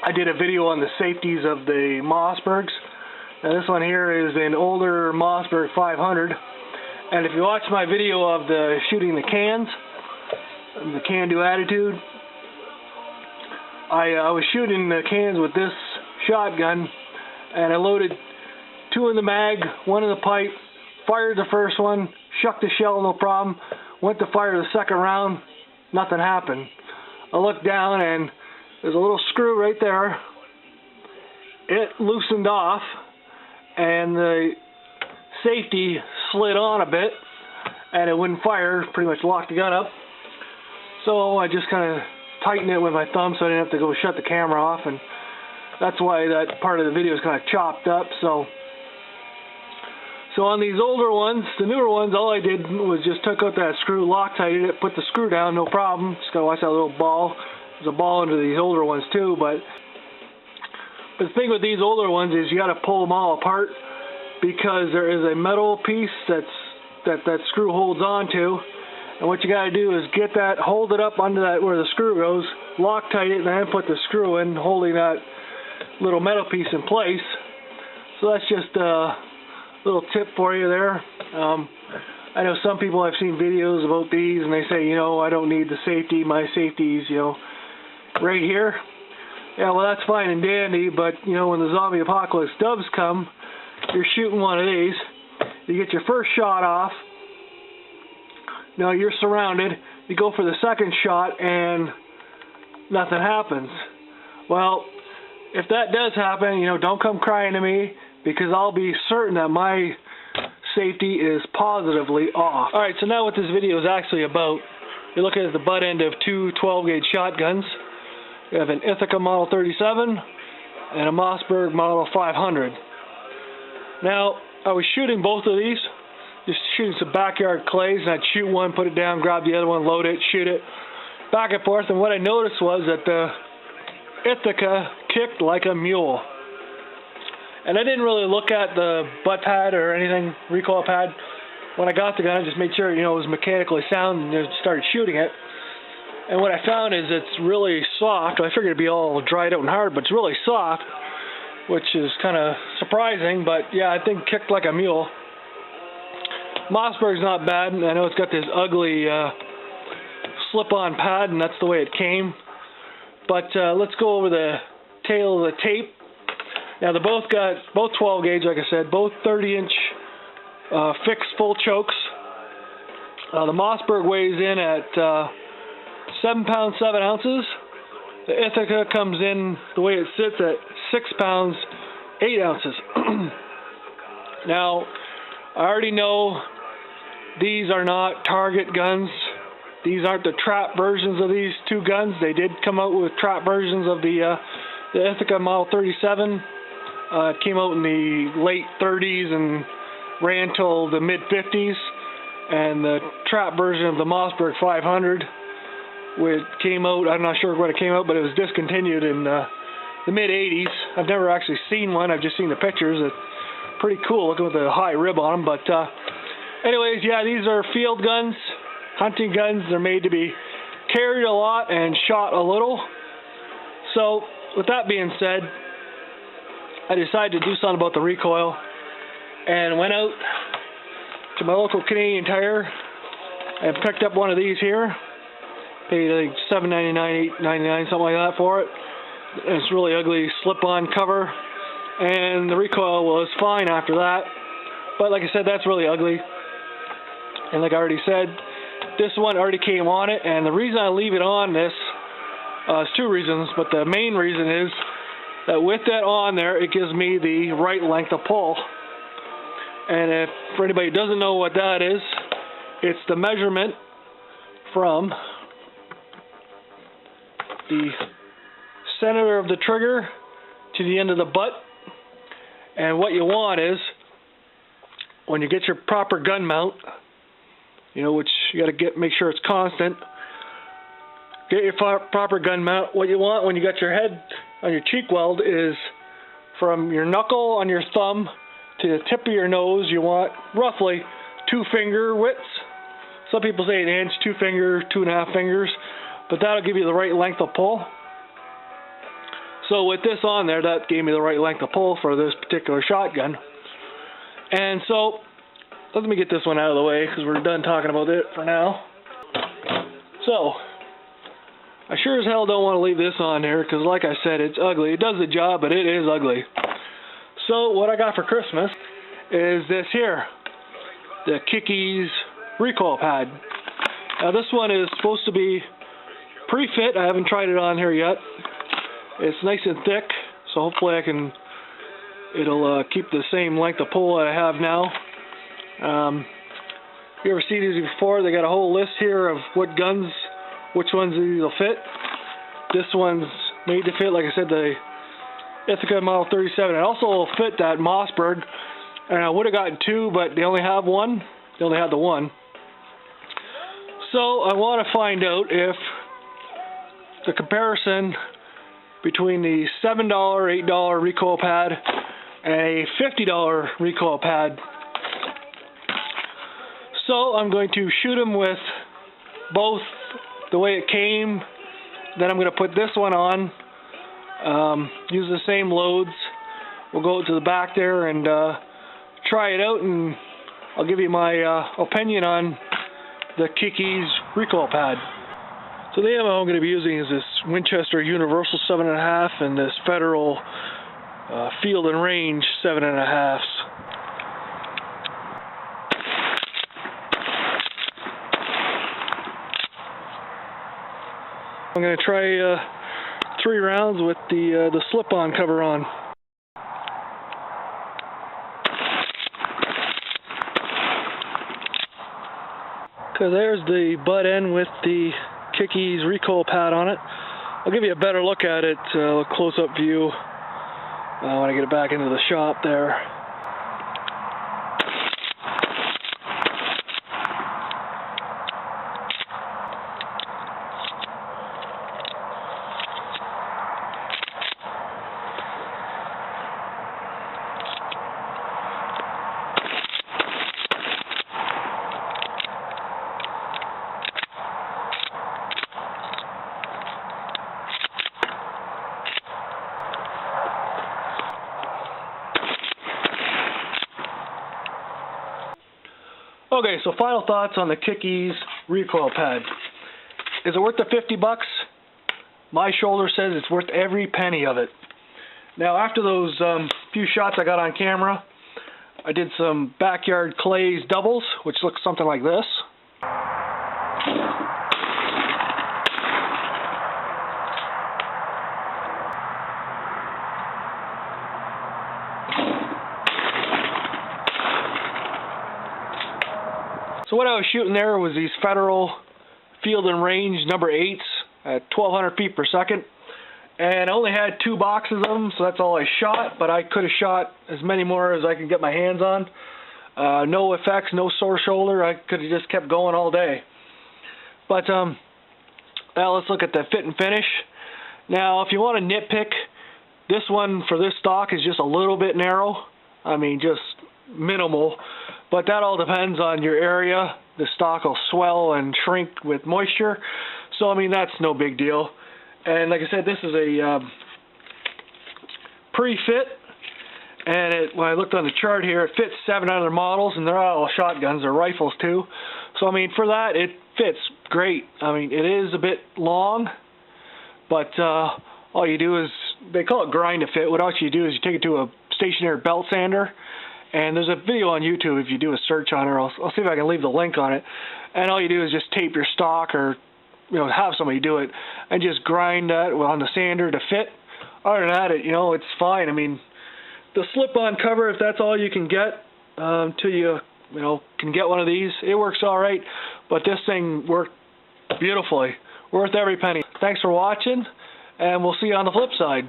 I did a video on the safeties of the Mossbergs. Now this one here is an older Mossberg 500, and if you watch my video of the shooting the cans, the can-do attitude, I was shooting the cans with this shotgun, and I loaded 2 in the mag, 1 in the pipe, fired the first one, shucked the shell, no problem, went to fire the second round, nothing happened. I looked down and there's a little screw right there. It loosened off and the safety slid on a bit and it wouldn't fire, pretty much locked the gun up. So I just kind of tightened it with my thumb so I didn't have to go shut the camera off, and that's why that part of the video is kind of chopped up. So on these older ones, the newer ones, all I did was just took out that screw, Loctited it, put the screw down, no problem. Just gotta watch that little ball. There's a ball into these older ones too, but the thing with these older ones is you gotta pull them all apart because there is a metal piece that screw holds onto, and what you gotta do is get that, hold it up under that where the screw goes, Loctite it, and then put the screw in, holding that little metal piece in place. So that's just little tip for you there. I know some people, I've seen videos about these and they say, you know, I don't need the safety, my safety's, you know, right here. Yeah, well, that's fine and dandy, but you know, when the zombie apocalypse does come, you're shooting one of these, you get your first shot off, now you're surrounded, you go for the second shot and nothing happens. Well, if that does happen, you know, don't come crying to me, because I'll be certain that my safety is positively off. Alright, so now what this video is actually about, you're looking at the butt end of 2 12-gauge shotguns. You have an Ithaca Model 37 and a Mossberg Model 500. Now, I was shooting both of these, just shooting some backyard clays, and I'd shoot one, put it down, grab the other one, load it, shoot it, back and forth, and what I noticed was that the Ithaca kicked like a mule. And I didn't really look at the butt pad or anything, recoil pad. When I got the gun, I just made sure, you know, it was mechanically sound and just started shooting it. And what I found is it's really soft. I figured it'd be all dried out and hard, but it's really soft, which is kind of surprising. But yeah, I think kicked like a mule. Mossberg's not bad. I know it's got this ugly slip-on pad, and that's the way it came. But let's go over the tail of the tape. Now they're both 12 gauge, like I said, both 30-inch fixed full chokes. The Mossberg weighs in at 7 pounds 7 ounces. The Ithaca comes in the way it sits at 6 pounds 8 ounces. Now, I already know these are not target guns. These aren't the trap versions of these two guns. They did come out with trap versions of the Ithaca Model 37. It came out in the late 30s and ran till the mid 50s, and the trap version of the Mossberg 500, which came out, I'm not sure when it came out, but it was discontinued in the mid 80s. I've never actually seen one, I've just seen the pictures. It's pretty cool looking with the high rib on them, but anyways, yeah, these are field guns, hunting guns. They're made to be carried a lot and shot a little. So with that being said, I decided to do something about the recoil and went out to my local Canadian Tire and picked up one of these here. Paid like $7.99, $8.99, something like that for it. It's really ugly slip-on cover, and the recoil was fine after that. But like I said, that's really ugly. And like I already said, this one already came on it, and the reason I leave it on this is 2 reasons, but the main reason is that with that on there, it gives me the right length of pull. And if for anybody who doesn't know what that is, it's the measurement from the center of the trigger to the end of the butt. And what you want is, when you get your proper gun mount, you know, which you got to make sure it's constant, get your proper gun mount. What you want when you got your head on your cheek weld is from your knuckle on your thumb to the tip of your nose, you want roughly 2 finger widths. Some people say 1 inch, 2 finger, 2.5 fingers, but that'll give you the right length of pull. So with this on there, that gave me the right length of pull for this particular shotgun. And so, let me get this one out of the way because we're done talking about it for now. So, I sure as hell don't want to leave this on here because like I said, it's ugly. It does the job, but it is ugly. So what I got for Christmas is this here, the Kickies recoil pad. Now this one is supposed to be pre-fit. I haven't tried it on here yet. It's nice and thick, so hopefully it'll keep the same length of pull that I have now. You ever seen these before? They got a whole list here of what guns, which ones these will fit. This one's made to fit, like I said, the Ithaca Model 37. It also will fit that Mossberg, and I would have gotten two, but they only have one. They only have the one. So I want to find out if the comparison between the $7, $8 recoil pad and a $50 recoil pad. So I'm going to shoot them with both the way it came. Then I'm going to put this one on, use the same loads. We'll go to the back there and try it out, and I'll give you my opinion on the Kickies recoil pad. So the ammo I'm going to be using is this Winchester Universal 7.5 and this Federal Field and Range 7.5. I'm going to try 3 rounds with the slip-on cover on. Okay, there's the butt end with the Kickies recoil pad on it. I'll give you a better look at it, a close-up view when I get it back into the shop there. Okay, so final thoughts on the Kickies recoil pad. Is it worth the $50? My shoulder says it's worth every penny of it. Now, after those few shots I got on camera, I did some backyard clays doubles, which looks something like this. So what I was shooting there was these Federal Field and Range number 8s at 1,200 feet per second. And I only had 2 boxes of them, so that's all I shot, but I could have shot as many more as I could get my hands on. No effects, no sore shoulder. I could have just kept going all day. But now let's look at the fit and finish. Now, if you want to nitpick, this one for this stock is just a little bit narrow. I mean, just minimal. But that all depends on your area. The stock will swell and shrink with moisture. So, I mean, that's no big deal. And like I said, this is a pre-fit. And when I looked on the chart here, it fits 7 other models, and they're all shotguns. They're rifles, too. So, I mean, for that, it fits great. I mean, it is a bit long, but all you do is, they call it grind to fit. What else you do is you take it to a stationary belt sander. And there's a video on YouTube if you do a search on it. I'll see if I can leave the link on it. And all you do is just tape your stock, or have somebody do it, and just grind that on the sander to fit. Other than that, it's fine. I mean, the slip-on cover, if that's all you can get till you can get one of these, it works all right. But this thing worked beautifully, worth every penny. Thanks for watching, and we'll see you on the flip side.